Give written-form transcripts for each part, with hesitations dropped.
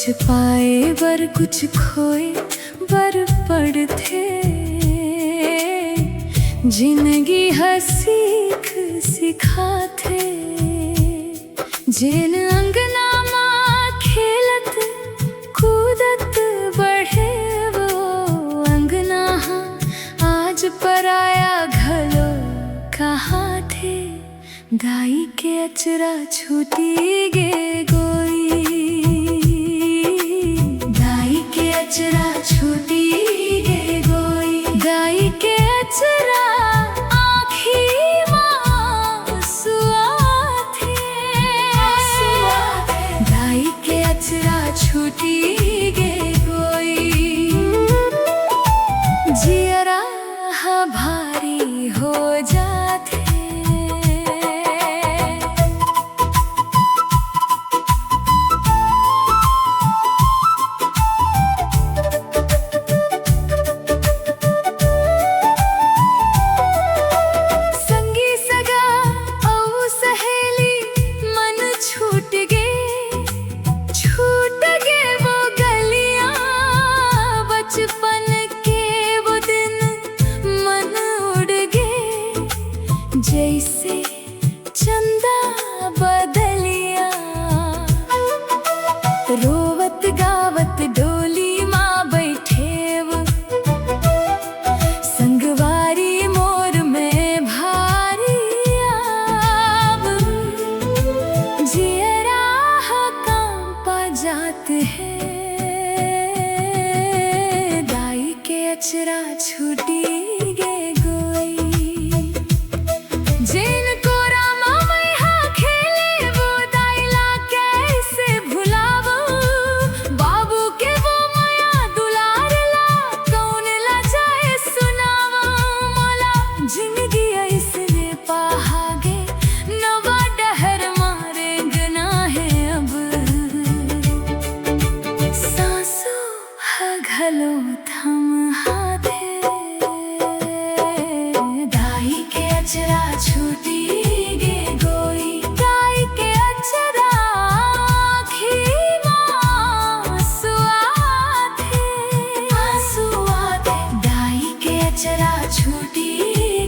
कुछ पाए बर कुछ खोए बर पड़थे। जिंदगी हसीख सिखाथे। जेन अंगना माँ खेलत कूदत बढ़े वो अंगना आज पराया घलो कहाँ थे। दाई के अचरा छूटी गे गोई। दाई के अचरा छूटी गे गोई। दाई के अचरा आँखी माँ सुआ थे। दाई के अचरा छूटी गे गोई। जियरा भारी हो जाते। जैसे चंदा बदलिया रोवत गावत डोली माँ बैठे वो संगवारी मोर में भारी आब। जियरा काम पा जात है। दाई के अचरा छूटी गे गोई। जिनको रामा मैया खेले वो दाइला कैसे भुलावो। बाबू के वो माया दुलारला कौन ला जाए सुनावो। मोला जिंदगी ऐसने पाहागे नवा डहर मारे गना है अब। सांसों घलो थम हाथे। दाई के अचरा छूटी गे गोई। दाई के अचरा आँखी माँ सुआ थे। दाई के अचरा छूटी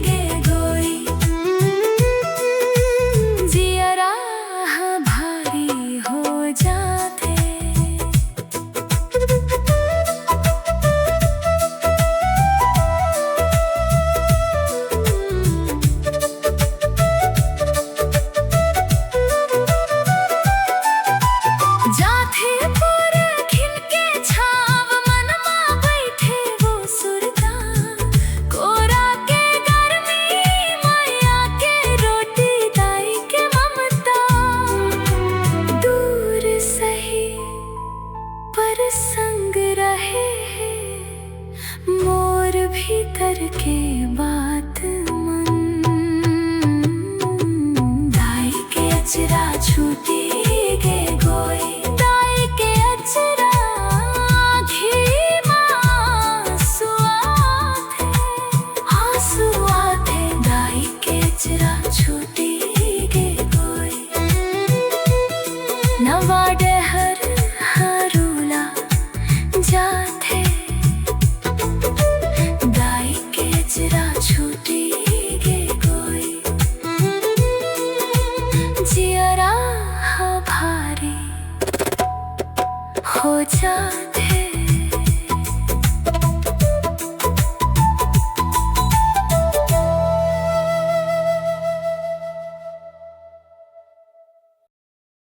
गे गोई। जियरा भारी हो जाते। संग रहे हैं मोर भीतर के बात मन। दाई के अचरा छूटी गे गोई। दाई के अचरा आँखी माँ सुआ थे। दाई के अचरा छूटी गे गोई। नवा डहर जाते। दाई के अचरा छूटी गे गोई। जियरा भारी हो जाते।